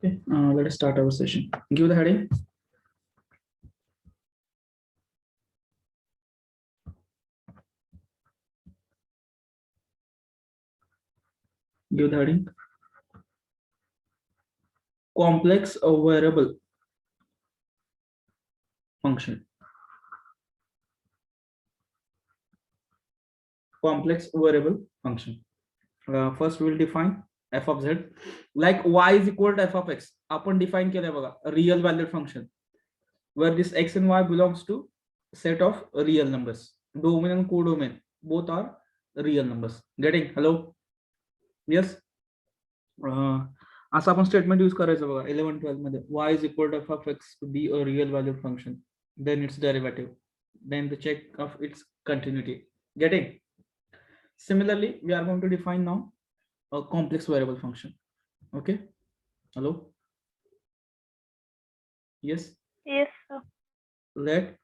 Okay, let us start our session. Give the heading. Give the heading. Complex variable function. Complex variable function. First we will define f of z. Like y is equal to f of x. आपण define केलंय बघा, real valued function. Where this x and y belongs to set of real numbers. Domain and codomain both are real numbers. Getting? Hello? Yes? असं आपण statement use करायचं बघा 11-12 मध्ये y is equal to f of x to be a real valued function, then its derivative, then the check of its continuity. Getting? Similarly, we are going to define now a complex variable function. Okay? Hello? Yes? Yes, sir. Let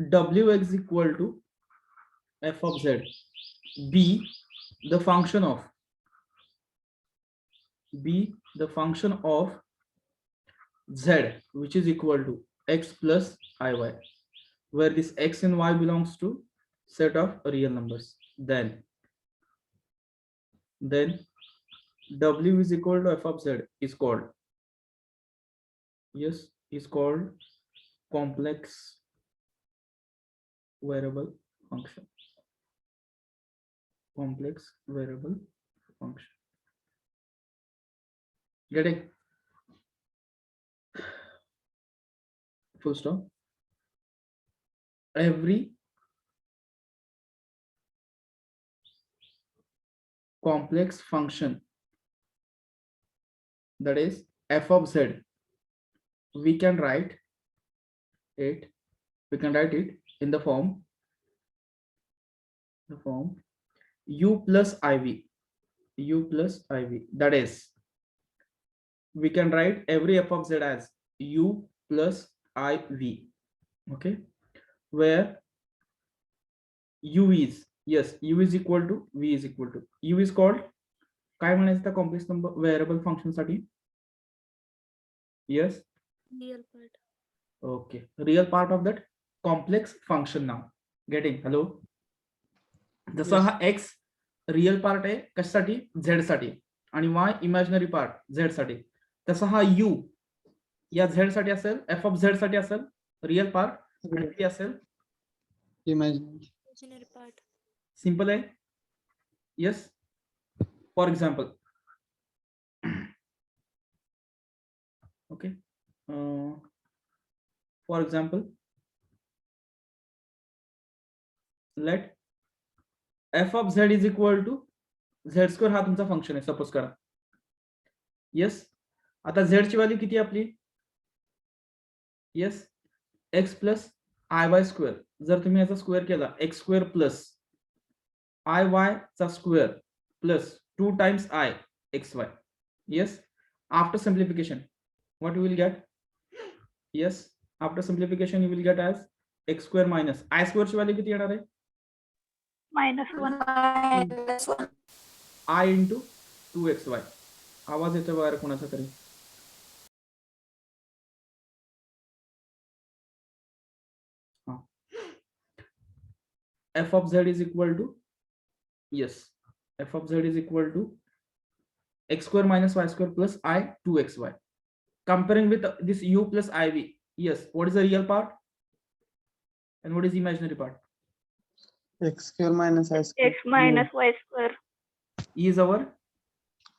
wx equal to f of z be the function of z, which is equal to x plus iy, where this x and y belongs to set of real numbers. Then w is equal to f of z is called, yes, is called complex variable function. Complex variable function. Getting? Full stop. Every complex function, that is f of z, we can write it in the form u plus iv. That is, we can write every f of z as u plus iv. Okay, where u is, yes, u is equal to v is equal to, u is called काय म्हणायचं त्या complex number variable function साठी? Yes, Real part. okay, real part of that complex function. Now getting? Hello? जसा Yes. हा x real part आहे कशासाठी? z साठी, आणि y इमॅजिनरी पार्ट z साठी. तसा हा u या z साठी असेल, f of z साठी असेल रियल पार्ट, आणि v असेल Imaginary. Imaginary part. सिंपल आहे. Yes, for example, okay, for example, let f of z is equal to z square. हा तुमचा फंक्शन आहे सपोज करा. येस, आता z ची व्हॅल्यू किती आहे आपली? Yes, x plus I Y square. जर तुम्ही याचा स्क्वेअर केला, एक्स स्क्वेअर प्लस आय वाय चा square plus 2 times I xy. Yes, after simplification, what you will get? Yes, after simplification you will get as x square minus I square ची value किती येणार आहे? -1. I into 2xy. आवाज येतो बाहेर कोणाचा तरी? f of z is equal to, yes, f of z is equal to x square minus y square plus I 2xy. Comparing with this u plus iv, yes, what is the real part and what is the imaginary part? X square minus I square. X minus y square. E is our,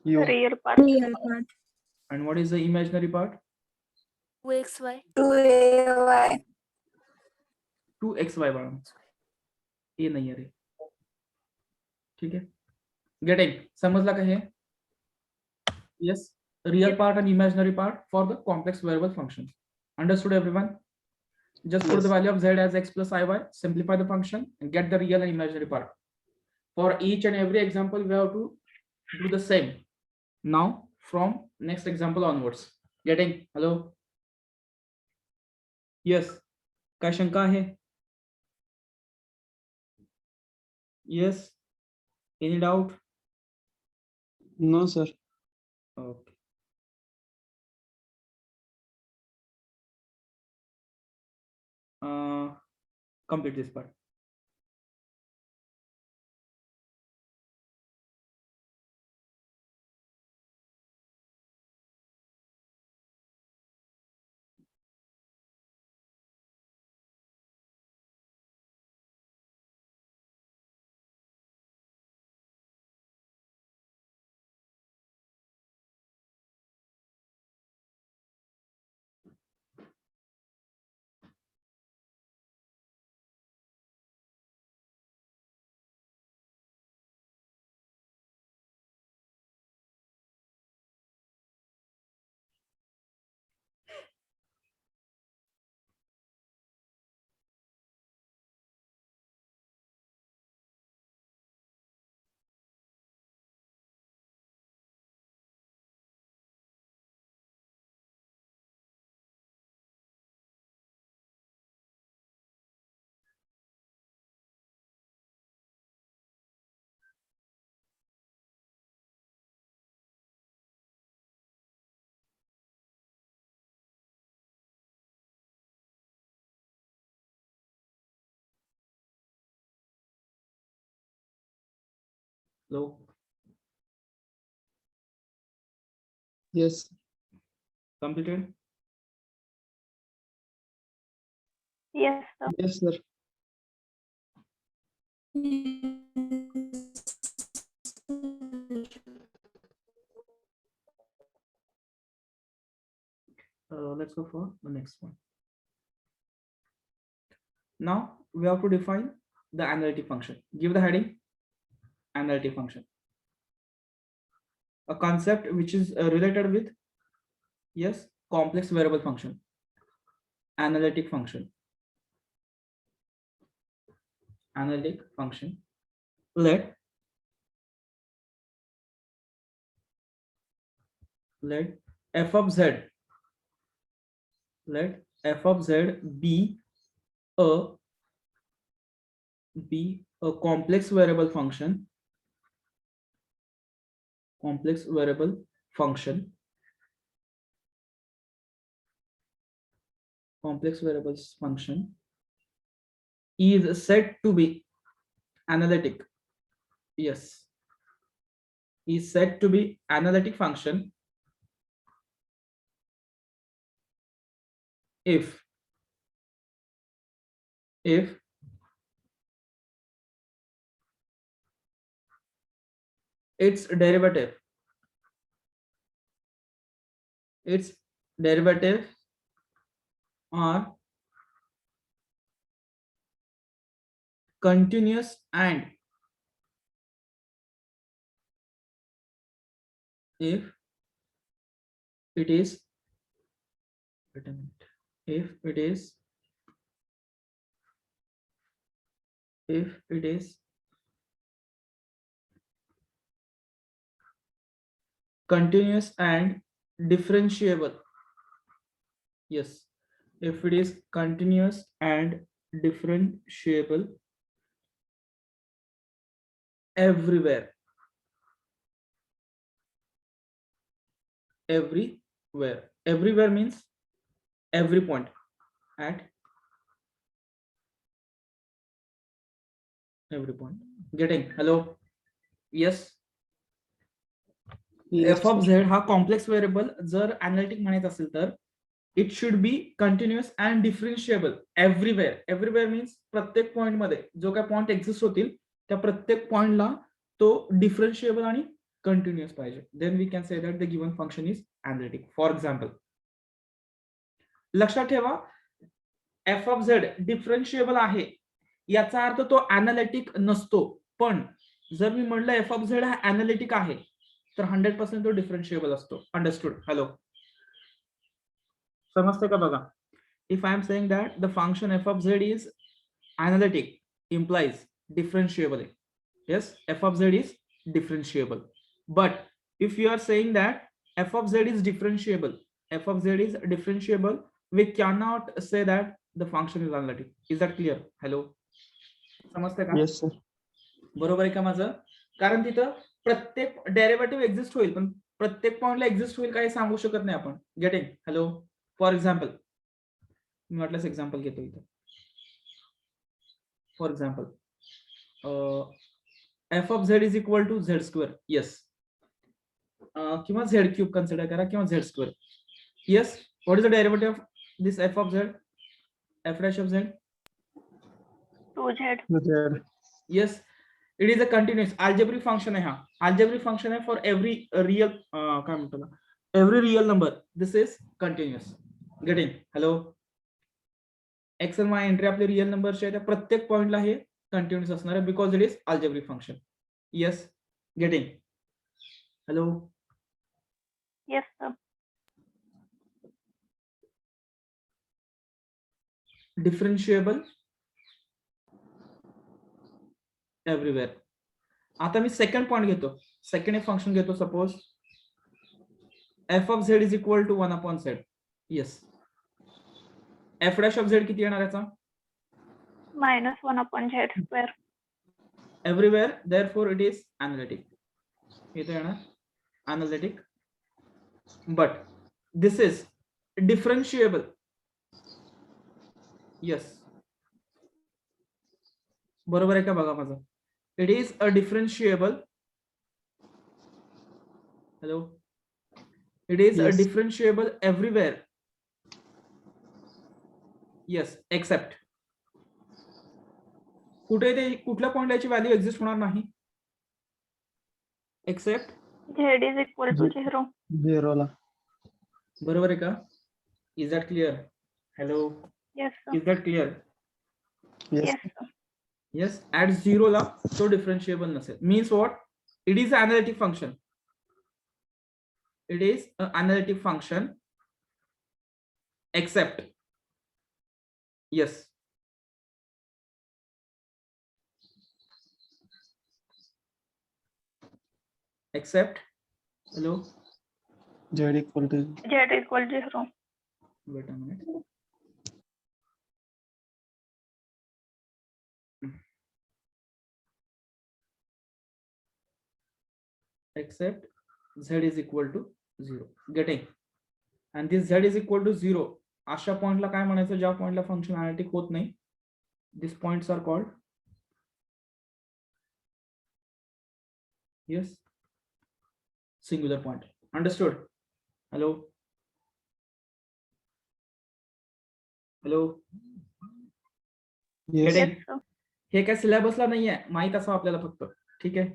U. Real part. Real part. and what is the imaginary part? 2xy. 2ay. 2xy बाळा, ए नाही आहे रे. ठीक आहे, getting? समजला का हे? Yes, real part and imaginary part for the complex variable function. Understood everyone? Just put the Yes. value of z as x plus iy, simplify the function and get the real and imaginary part. For each and every example we have to do the same. Now from next example onwards. Getting? Hello? Yes, काय शंका आहे? Yes, any doubt? No, sir. Okay. complete this part. Hello. Yes. Completed. Yes, sir. Yes, sir. Let's go for the next one. Now we have to define the analytic function. Give the heading analytic function. A concept which is related with, yes, complex variable function. Analytic function. Analytic function. Let f of z, let f of z be a complex variable function, complex variable function, complex variables function is said to be analytic. Yes, is said to be analytic function if its derivative are continuous and if it is, wait a minute, if it is continuous and differentiable. Yes, if it is continuous and differentiable everywhere, everywhere means every point, at every point. Getting? Hello. Yes. Yes, f of sir. z हा complex variable जर analytic म्हणायचं असेल तर it should be continuous and differentiable everywhere. Everywhere means प्रत्येक point मध्ये जो काय point exist होतील त्या प्रत्येक पॉइंटला तो डिफरन्शिएबल आणि कंटिन्युअस पाहिजे. Then we can say that the given function is analytic. For example, लक्षात ठेवा एफ ऑफ झेड डिफरन्शिएबल आहे याचा अर्थ तो एनालिटिक नसतो. पण जर मी म्हणलं एफ ऑफ झेड हा एनालिटिक आहे तर 100% तो डिफरन्शिएबल असतो. अंडरस्टूड? हॅलो, समजते का बघा? If I am saying that the function F of Z is analytic implies differentiable. Yes, f of z is differentiable. But if you are saying that f of z is differentiable, we cannot say that the function is analytic. Is that clear? Hello, समजते का? Yes, sir. बरोबर आहे का माझं? कारण तिथं प्रत्येक derivative exist होईल पण प्रत्येक पॉइंटला एक्झिस्ट होईल काही सांगू शकत नाही आपण. गेटिंग? हॅलो, फॉर एक्झाम्पल मी म्हटलंच एक्झाम्पल घेतो इथं. for example, f of z is equal to z square. Yes. किंवा z cube consider करा किंवा z square. Yes. What is the derivative of this f of z? F dash of z? 2z. Z. Yes. It is a continuous algebraic function है. हाँ, algebraic function है for every real काय म्हणतो ना, every real number. This is continuous. Getting? Hello. x and y entry आपले real नंबरचे आहेत, त्या प्रत्येक पॉइंटला हे कंटिन्युअस असणार आहे because it is algebraic function. Yes. Getting? Hello. Yes, sir. Differentiable everywhere. आता मी सेकंड पॉइंट घेतो, सेकंड एक फंक्शन घेतो. Suppose f of Z is equal to 1 upon z. Yes. F dash of z किती येणार याचा? -1 upon z square. Everywhere, therefore it is analytic. इथे येणार analytic. But this is डिफरन्शिएबल. Yes. बरोबर आहे का बघा माझं? It is a differentiable. Hello. It is a Yes. Differentiable everywhere. Yes. Except कुठे ते कुठल्या पॉइंटला याची व्हॅल्यू एक्झिस्ट होणार नाही. Except z is equal to 0. 0 ला. बरोबर आहे का? Is that clear? Hello. Yes, sir. Is that clear? Yes. Yes, sir. Yes. At 0 ला तो डिफरन्शिएबल नसेल. Means what? It is a analytic function. It is a analytic function except. Yes. Except. Hello. Z equal to z equal to 0. Wait a minute. Except z is equal to 0. Getting? And this z is equal to 0. अशा पॉइंटला काय म्हणायचं ज्या पॉइंटला function analytic होत नाही? These points are called, yes, singular point. Understood? Hello. Hello. yes. Getting? Yes, sir. हे काय सिलेबसला नाहीये, माहित असं आपल्याला फक्त. ठीक आहे.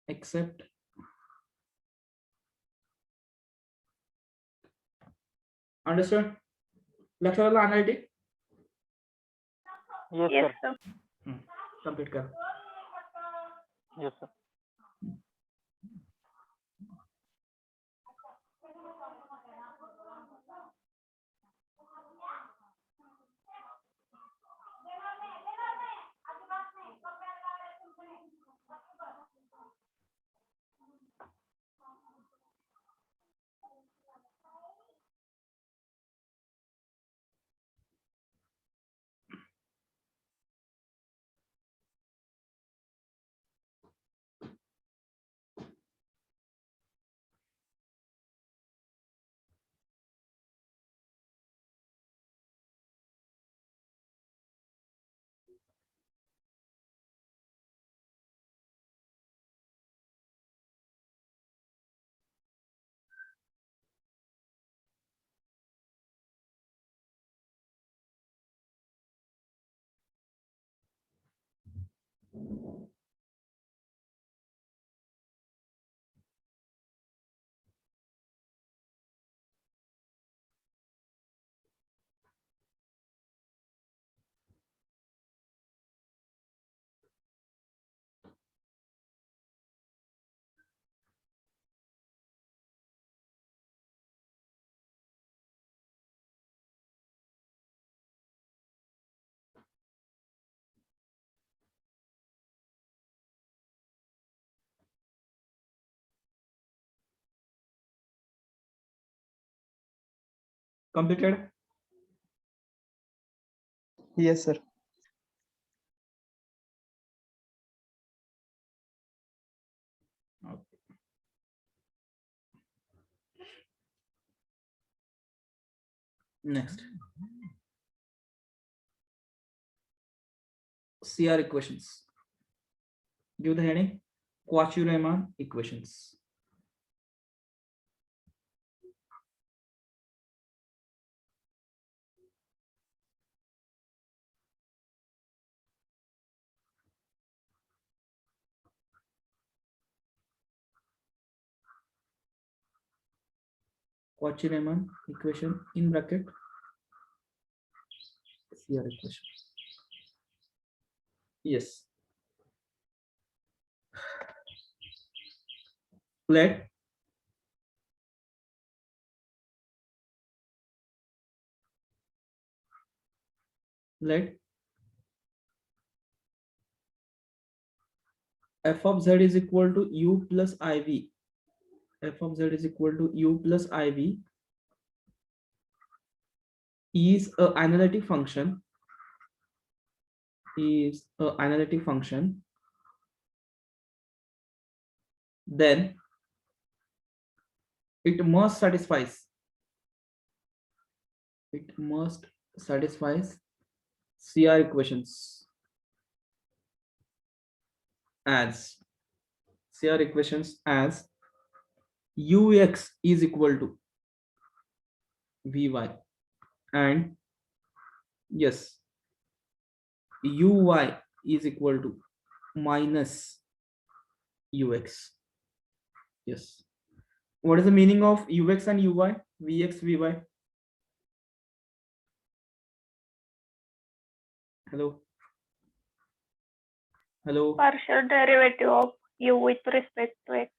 एक्सेप्ट. अंडरस्टूड? लक्षात आलं एनालिटिक? Yes, sir. कंप्लीट कर. Yes, sir. Completed? Yes, sir. Okay. Next. CR equations. Give the heading Cauchy-Riemann equations. Cauchy-Riemann equation in bracket CR equation. Yes. Let f of z is equal to u plus iv. F of z is equal to u plus iv is a analytic function. Then it must satisfies CR equations as ux is equal to vy and yes uy is equal to minus ux. Yes. What is the meaning of ux and uy? Vx, vy. Hello. Partial derivative of u with respect to x.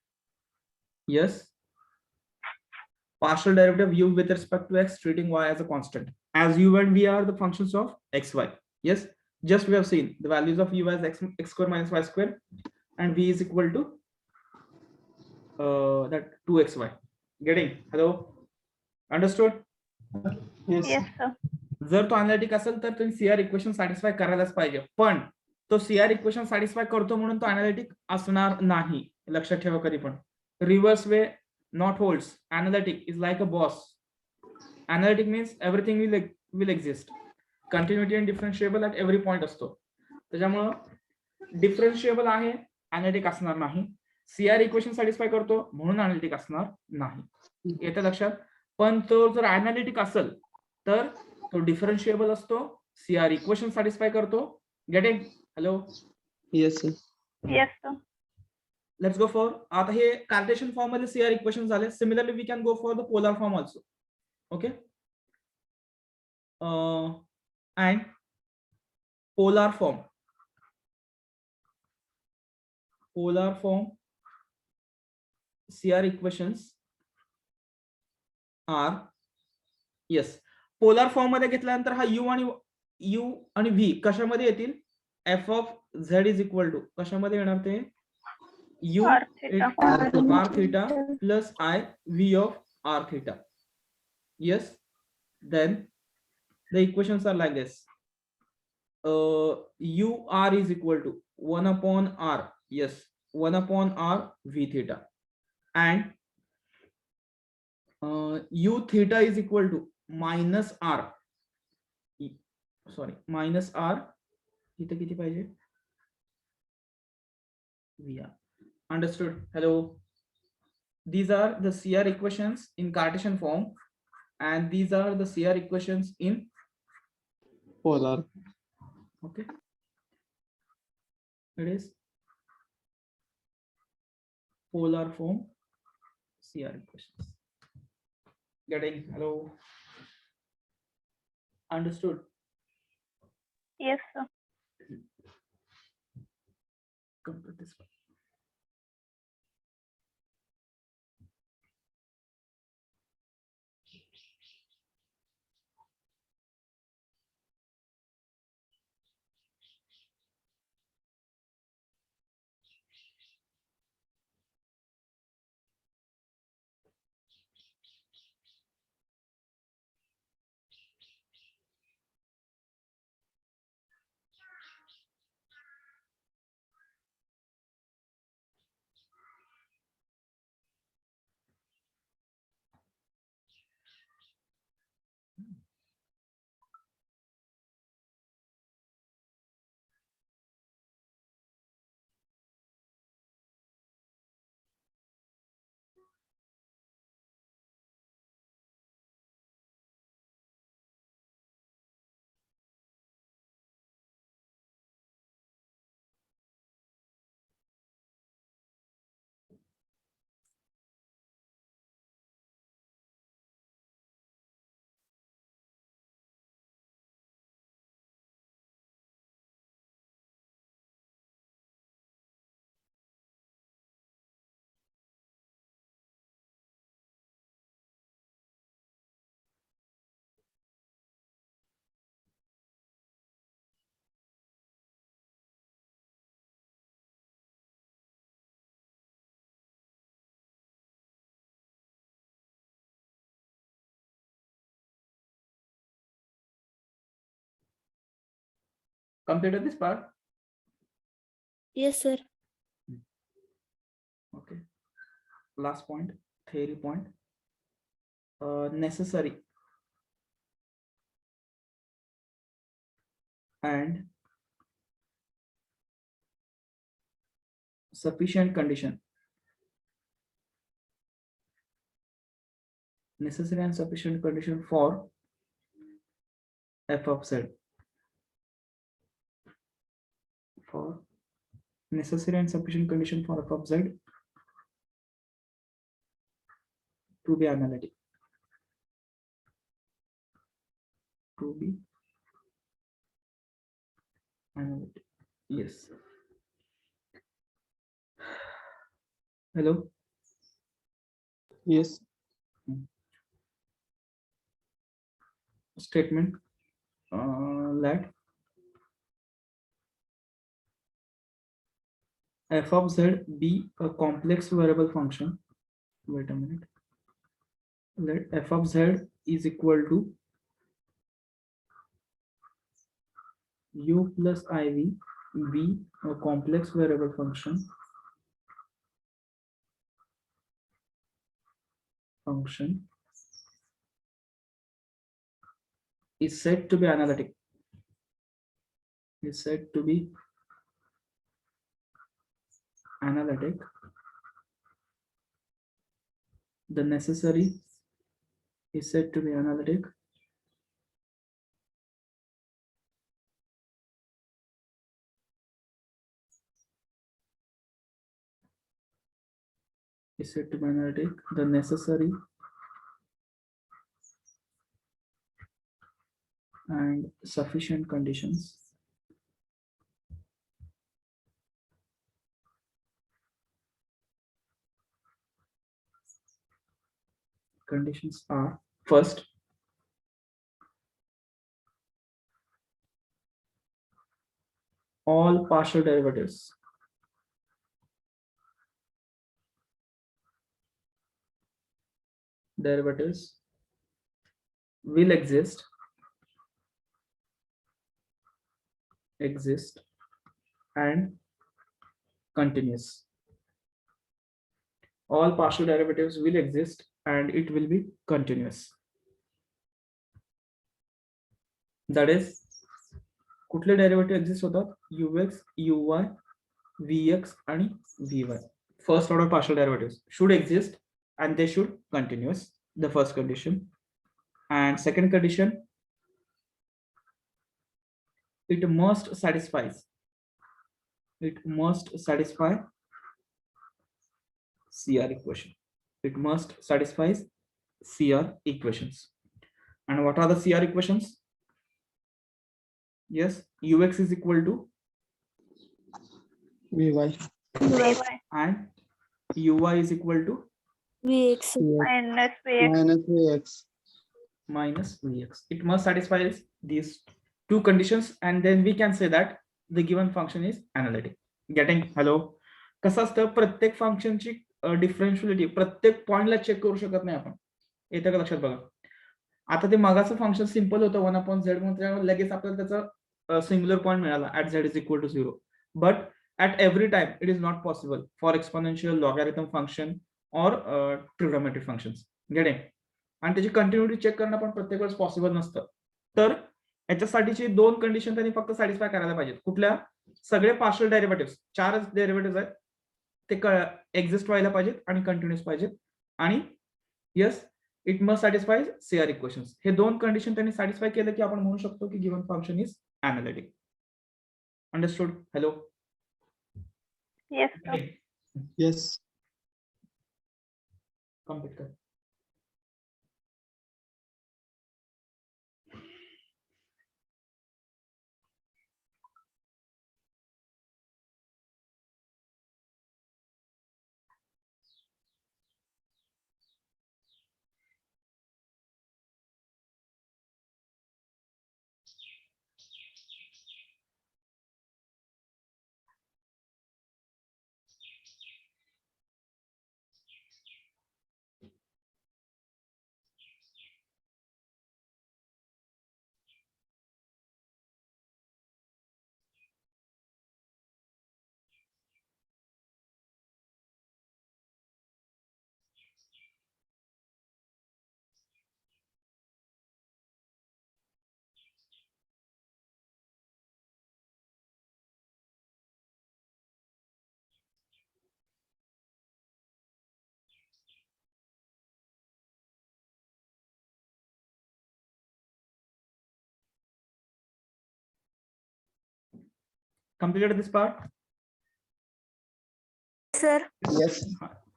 Yes. Partial derivative of u with respect to x, treating y as a constant. As u and v are the functions of xy. Yes. Just we have seen the values of u as x square minus y square, and v is equal to that 2xy. Getting? Hello. Understood? Yes. Yes, sir. जर तो analytic असेल तर तुम्ही CR equation satisfy करायलाच पाहिजे, पण तो CR equation satisfy करतो म्हणून तो अनालिटिक असणार नाही. लक्षात ठेवा कधी पण. Reverse way not holds. Analytic is like a boss. Analytic means everything will exist. Continuity and differentiable at every point असतो. त्याच्यामुळं डिफरन्शिएबल आहे, अनालिटिक असणार नाही. सीआर इक्वेशन सॅटिस्फाय करतो म्हणून अनालिटिक असणार नाही. येतं लक्षात. पण तो जर अनालिटिक असेल तर तो डिफरन्शिएबल असतो, सीआर इक्वेशन सॅटिस्फाय करतो. Getting? Hello. Yes, sir. Yes, sir. Let's go for, आता हे कार्टेशियन फॉर्म मध्ये सीआर इक्वेशन झाले. Similarly we can go for the polar form also. Okay. And polar form CR equations are yes. Polar form मध्ये घेतल्यानंतर हा u आणि v कशामध्ये येतील? f of z is equal to कशामध्ये येणार ते? u R theta. r theta plus I v of r theta. Yes. Then the equations are like this. u r is equal to 1 upon r. Yes, 1 upon r v theta. And u theta is equal to minus r. Minus r. इथं किती पाहिजे? VR. Understood? Hello. These are the CR equations in Cartesian form, and these are the CR equations in Polar. okay. It is polar form CR equations. Getting? Hello. Understood? Yes, sir. Come to this one. Completed this part? Yes, sir. Okay. Last point, theory point. Necessary and sufficient condition. Necessary and sufficient condition for f of z. For necessary and sufficient condition for f of z to be analytic. To be analytic. Yes. Hello. Yes. Statement. Let f of z be a complex variable function. Wait a minute. Let f of z is equal to u plus iv be a complex variable function is said to be analytic. Is said to be analytic. The necessary is said to be analytic. Is said to be analytic. The necessary and sufficient conditions are: first, all partial derivatives will exist and continuous. All partial derivatives will exist and it will be continuous. That is, कुठले derivative exist होतात? ux, uy, vx आणि vy. First order partial derivatives should exist and they should continuous. The first condition. And second condition, it must satisfy CR equation. It must satisfy CR equations. And what are the CR equations? Yes, ux is equal to Vy. and uy is equal to Vx. minus vx. Minus Vx. minus vx. It must satisfy these two conditions and then we can say that the given function is analytic. Getting? Hello. कसं असतं, प्रत्येक फंक्शनची डिफरन्शिएबिलिटी प्रत्येक पॉइंटला check करू शकत नाही आपण. येतं का लक्षात? बघा, आता ते मागाचं फंक्शन सिंपल होतं 1/z म्हणून लगेच आपल्याला त्याचा सिंग्युलर पॉइंट मिळाला at z is equal to 0. But at every time it is not possible for exponential, logarithm function or trigonometric functions. Getting? आणि त्याची कंटिन्युटी चेक करणं पण प्रत्येक वेळेस पॉसिबल नसतं. तर याच्यासाठीची दोन कंडिशन त्यांनी फक्त सॅटिस्फाय करायला पाहिजेत. कुठल्या? सगळे पार्शियल डेरिव्हेटिव्ह, 4 डेरिव्हेटिव्ह आहेत ते एक्झिस्ट व्हायला पाहिजेत आणि कंटिन्युअस पाहिजेत. आणि yes, it must satisfy CR equations. हे दोन कंडिशन त्यांनी सॅटिस्फाय केलं की आपण म्हणू शकतो की given function is analytic. Understood? Hello. Yes, sir. Yes. Complete कर. Completed this part? Sir. Yes.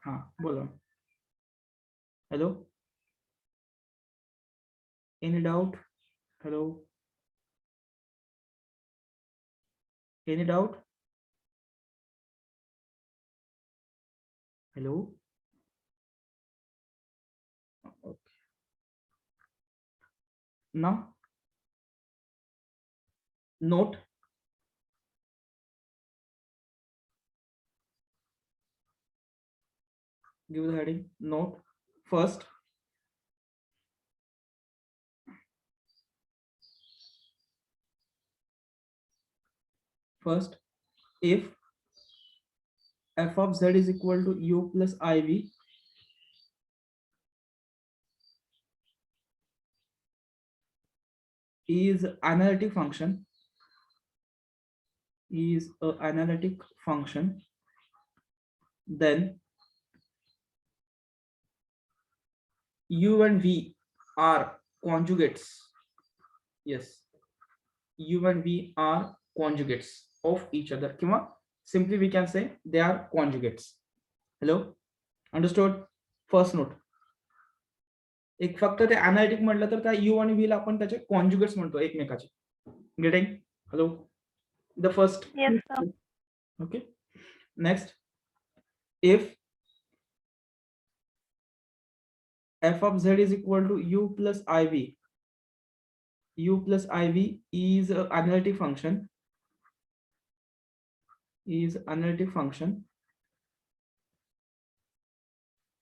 हाँ बोलो. Hello. Any doubt? Hello. Any doubt? Hello. Okay. Now note. Give the heading. Note. First, if f of z is equal to u plus iv, is analytic function, then u and v are conjugates. Yes, u and v are conjugates of each other. किंवा simply we can say they are conjugates. Hello, understood? First note. एक फक्त ते analytic म्हटलं तर त्या u आणि v ला आपण त्याचे कॉन्जुगेट्स म्हणतो एकमेकाचे. Getting? Hello, the first. Yes, sir. Okay. Next, if f of z is equal to u plus iv is an analytic function,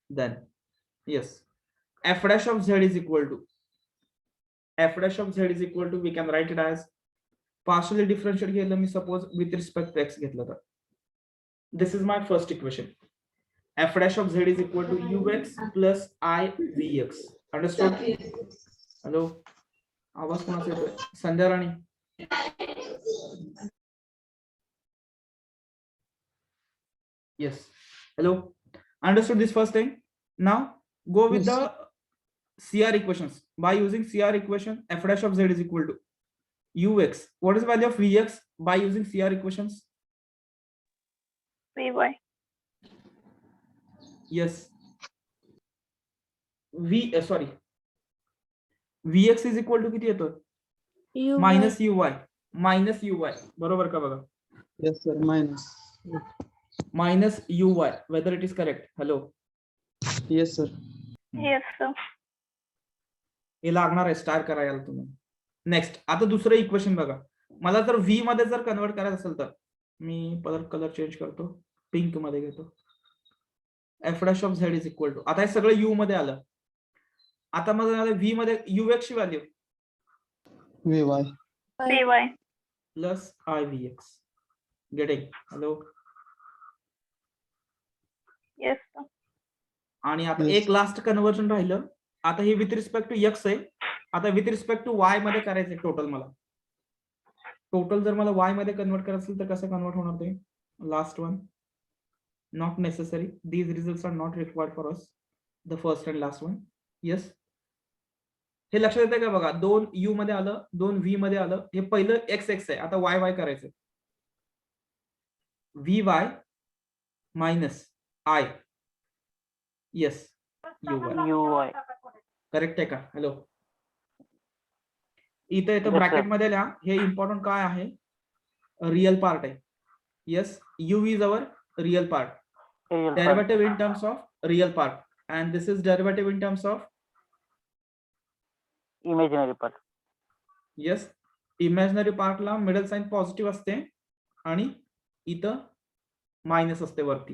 then yes, f dash of z is equal to we can write it as partially differentiate घेतलं मी suppose with respect to x घेतलं तर. This is my first equation. F dash of z is equal to ux plus I vx. Understood? Hello, आवाज कोणाचा येतोय? संध्या राणी. Yes. Hello. Understood this first thing? Now go with Yes. the CR equations. By using CR equation, f dash of z is equal to ux. What is the value of vx by using CR equations? Vy. Yes. vx is equal to किती येतो? U Minus uy. बरोबर का बघा? Yes, sir. Minus. Minus uy. Whether it is correct? Hello. Yes, sir. Yes, sir. हे लागणार आहे star करायला तुम्ही. Next, आता दुसरं इक्वेशन बघा. मला जर v मध्ये जर कन्वर्ट करायचं असेल तर मी परत कलर चेंज करतो, पिंक मध्ये घेतो. f dash of z is equal to, आता हे सगळं u मध्ये आलं. आता मग v मध्ये ux ची value Vy. Vy. Plus I vx. Getting? Hello. Yes, sir. आणि आता Yes. एक लास्ट कन्वर्जन राहिलं. आता हे विथ रिस्पेक्ट टू x आहे. आता विथ रिस्पेक्ट टू y मध्ये करायचंय टोटल. मला टोटल जर मला y मध्ये कन्वर्ट करायचं असेल तर कसं कन्वर्ट होणार ते? Last one not necessary. These results are not required for us. The first and last one. Yes, हे लक्षात येतंय का बघा? 2 u मध्ये आलं, 2 v मध्ये आलं. हे पहिलं x आहे. आता y करायचंय. vy minus I. Yes, uy. Correct आहे का? हॅलो, इथं Yes, ब्रॅकेट sir. मध्ये लिहा. हे इम्पॉर्टंट काय आहे? रियल पार्ट आहे. Yes, u is our real part. Real part. Derivative in terms of real part, and this is derivative in terms of Imaginary part. yes, imaginary part La middle sign positive असते आणि इथं minus असते वरती.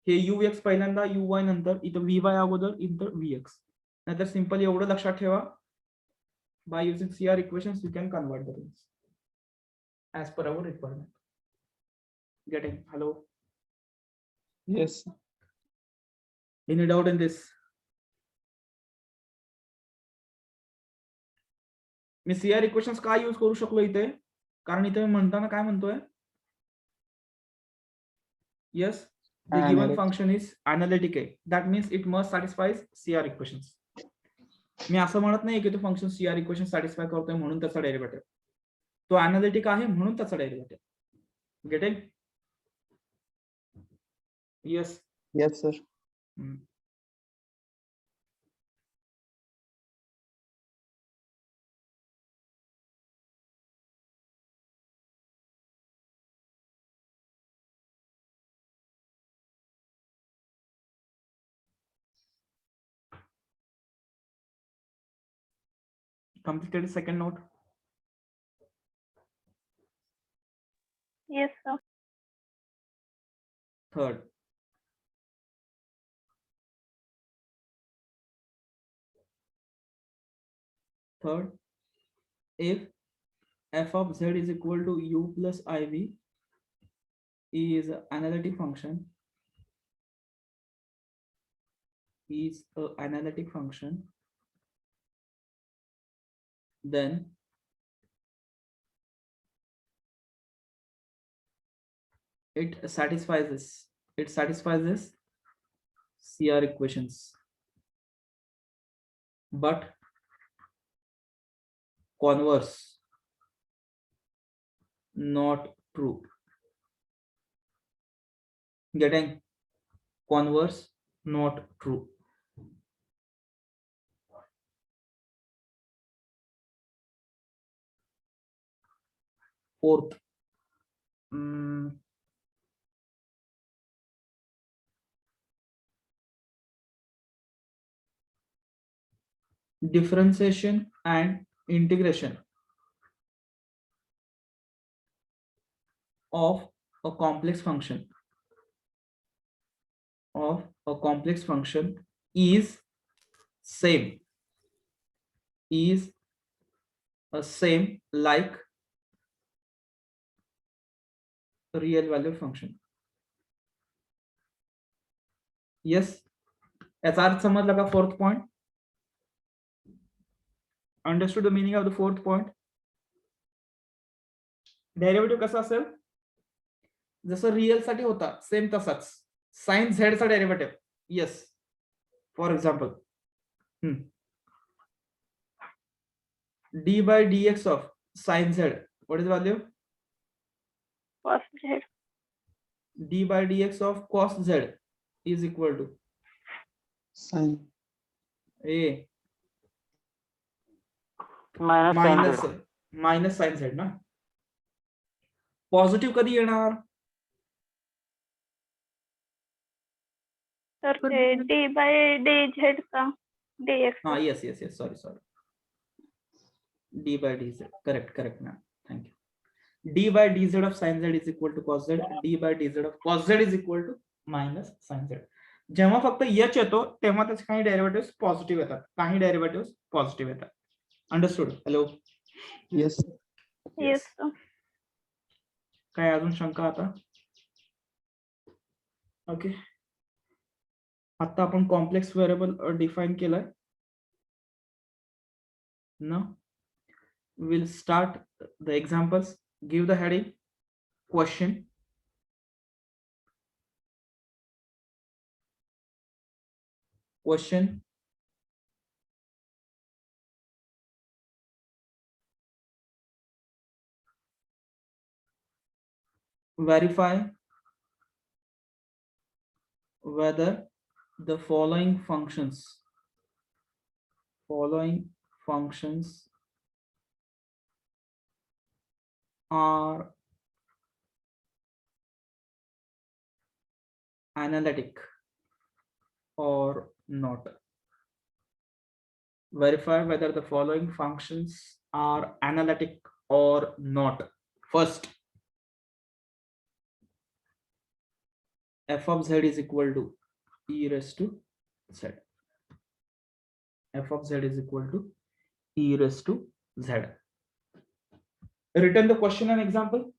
हे ux पहिल्यांदा, uy नंतर, इथं vy अगोदर, इथं vx. नाहीतर सिंपल एवढं लक्षात ठेवा. By using CR equations you can convert the things as per our requirement. Getting? Hello, Yes. any doubt in this? Me CR equations का यूज करू शकलो इथे? कारण इथे म्हणताना काय म्हणतोय? Yes, the given Analytic. function is analytic. That means it must satisfy CR equations. मी असं म्हणत नाही की तो फंक्शन CR इक्वेशन सॅटिस्फाय करतोय म्हणून त्याचा डेरिव्हेटिव्ह. तो अनालिटिक आहे म्हणून त्याचा derivative. Getting? Yes. Yes, sir. Hmm. Completed second note. Yes, sir. Third. Third, if f of z is equal to u plus iv is an analytic function, then it satisfies this CR equations, but converse, not true. Getting? Converse, not true. Fourth, differentiation and integration of a complex function is same like a real valued function. Yes, याचा अर्थ समजला का? Fourth point. Understood the meaning of the fourth point. Derivative कसा असेल? जसं real साठी होता same तसाच साइन झेड चा derivative. Yes, for example D by dx of sine Z, what is value? Cos Z. d by dx of cos z is equal to Sin. a minus sin z. Minus sine Z ना. Positive कधी येणार? तर ते d by dz का dx. हा, yes yes yes, sorry, d by dz, correct ma'am, thank you. d by dz of sin z is equal to cos z, d by dz of cos z is equal to minus sin z. जेव्हा फक्त h येतो तेव्हा त्याचे काही derivative positive येतात. Understood? Hello? Yes, sir. Yes, sir. काय अजून शंका आता? ओके, आता आपण कॉम्प्लेक्स व्हेरिएबल डिफाइन केलाय ना. Will start the examples. Give the heading question. Verify whether the following functions are analytic or not. Verify whether the following functions are analytic or not. First, f of z is equal to e raised to z. F of z is equal to e raised to z. Return the question and example.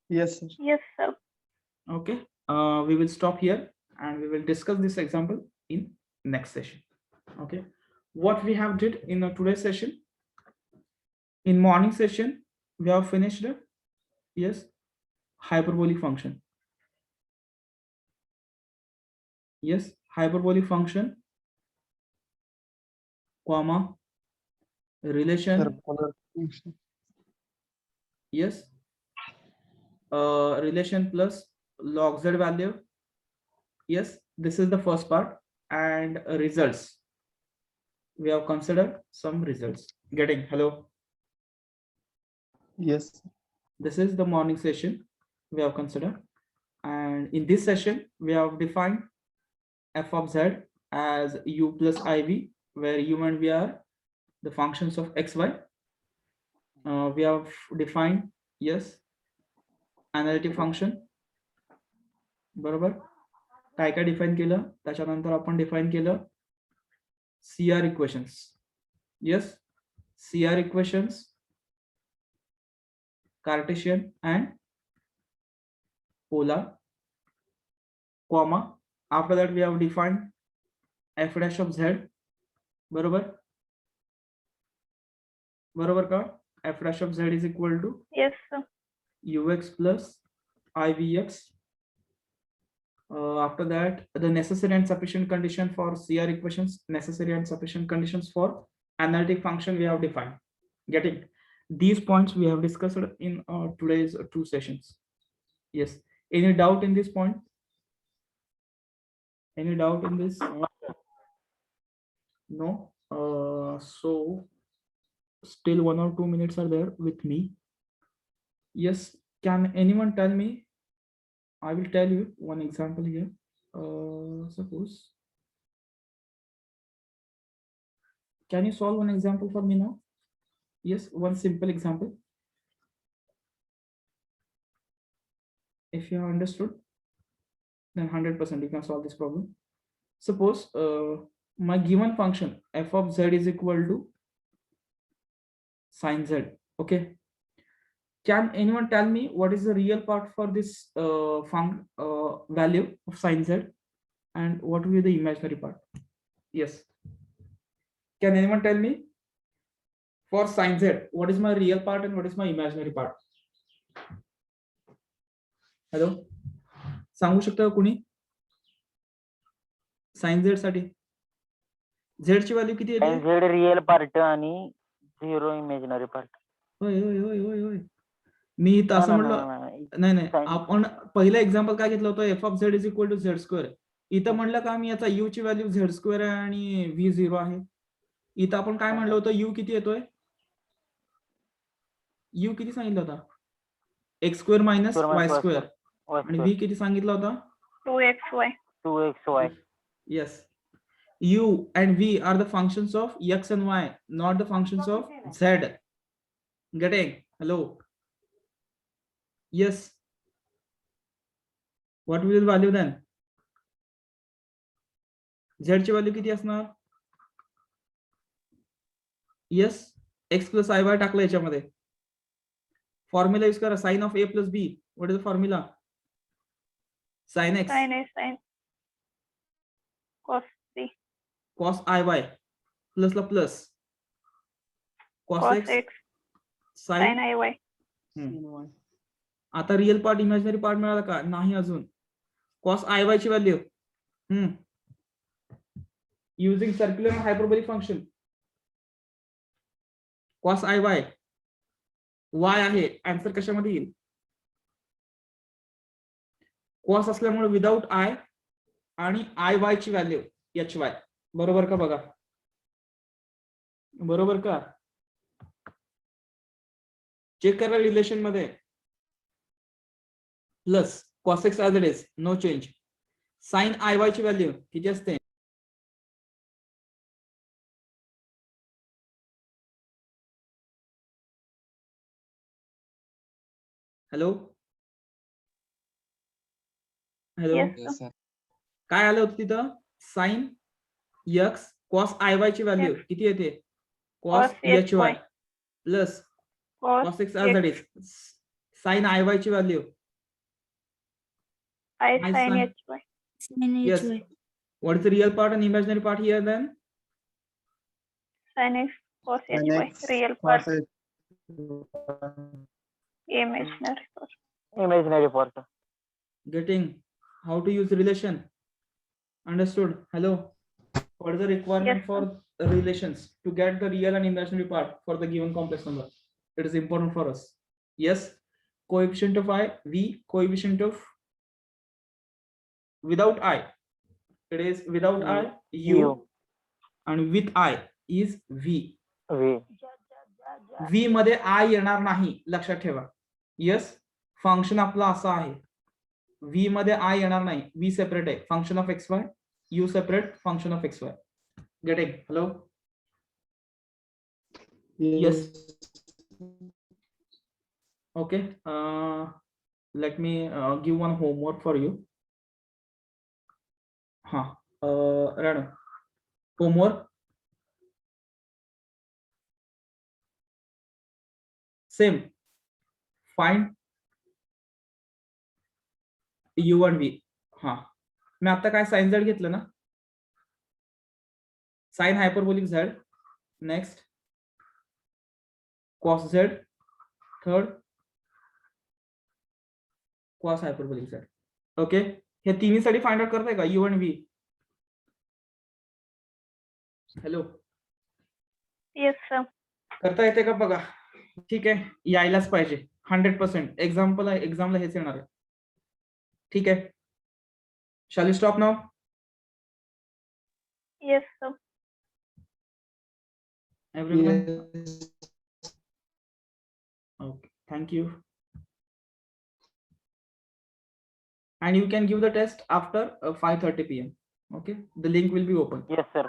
Yes, sir. Yes, sir. Okay, we will stop here and we will discuss this example in next session. Okay, what we have did in today's session, in morning session we have finished yes, hyperbolic function. Yes, hyperbolic function, comma, relation. Parabola function. Yes, relation plus log z value. Yes, this is the first part. And results, we have considered some results. Getting? Hello? Yes. This is the morning session we have considered, and in this session we have defined f of z as u plus iv, where u and v are the functions of xy. We have defined, yes, analytic function. बरोबर? काय काय define केलं, त्याच्यानंतर आपण define केलं CR equations. Yes, CR equations, Cartesian and polar, comma. After that, we have defined f dash of z. बरोबर? बरोबर का? F dash of z is equal to Yes, sir. ux plus ivx. After that, the necessary and sufficient condition for CR equations, necessary and sufficient conditions for analytic function we have defined. Getting? These points we have discussed in today's 2 sessions. Yes. Any doubt in this point? Any doubt in this? No. So still 1 or 2 minutes are there with me. Yes. Can anyone tell me? I will tell you one example here. Suppose, can you solve one example for me now? Yes, one simple example. If you have understood, then 100% you can solve this problem. Suppose my given function f of z is equal to sine z. Okay. Can anyone tell me what is the real part for this value of sine z, and what will be the imaginary part? Yes. Can anyone tell me for sine z what is my real part and what is my imaginary part? Hello? सांगू शकता का कोणी? Sign z साठी z ची value किती येते? z real part आणि 0 imaginary part. होय होय होय होय होय. मी इथं असं म्हणलं नाही नाही, आपण पहिलं एक्झाम्पल काय घेतलं होतं, F of Z is equal to Z square. इथं म्हणलं का मी याचा यू ची व्हॅल्यू झेड स्क्वेअर आहे आणि व्ही 0 आहे. इथं आपण काय म्हणलं होतं, यू किती येतोय? यू किती सांगितलं होता? एक्स स्क्वेअर मायनस वाय स्क्वेअर. आणि व्ही किती सांगितलं होता? 2xy. 2xy. Yes. U and V are the functions of x and y, not the functions of z. Getting? Hello? Yes. What will the value then? Z ची value किती असणार? Yes. X plus iy टाकलं याच्यामध्ये. Formula use करा, sine of a plus b. What is the formula? Sin x. Sin A, sin cos C. Cos iy plus La plus cos x sin Sin IY. Y. आता real part imaginary part मिळाला का? नाही अजून. cos iy ची value using circular hyperbolic function. cos iy y आहे, answer कशामध्ये येईल? cos असल्यामुळे विदाउट i आणि iy ची व्हॅल्यू hy. बरोबर का? बघा, बरोबर का? चेक करा रिलेशन मध्ये. Plus cos x as it is, no change. sin iy ची व्हॅल्यू किती असते? Hello hello. Yes, sir. काय आलं होतं तिथं? sin x cos iy ची व्हॅल्यू किती येते? cos hy plus cos x as it is, sin iy ची value I I sin sin- HY. Sin Yes. HY. What is the real part and imaginary part here then? Sin X cos Sin HY. X Real cos part. H. Imaginary part. Imaginary part. Getting? How to use relation? Understood? Hello? What is the requirement Yes, for relations to get the real and imaginary part for the given complex number? It is important for us. Yes. coefficient of I, V, coefficient of without I, it is without I, U, U. and with I is V. V. V मध्ये I येणार नाही, लक्षात ठेवा. Yes, function आपला असं आहे, V मध्ये I येणार नाही, V सेपरेट आहे, function of XY, U separate, function of XY. Getting? Hello? Yes. Okay. Let me give one homework for you. Rana, homework. Same. Find U and V. मी आता काय साइन Z घेतलं ना, sine hyperbolic Z, next cos Z, third cos hyperbolic Z. Okay, हे तिन्ही साठी find out करताय का U आणि V? Hello, Yes, sir. करता येते का बघा. ठीक आहे, यायलाच पाहिजे 100%. एक्झामला हेच येणार आहे. ठीक आहे, shall we stop now? Yes, sir. Everyone? Yes. Okay, thank you. And you can give the test after 5:30 p.m. Okay, the link will be open. Yes, sir.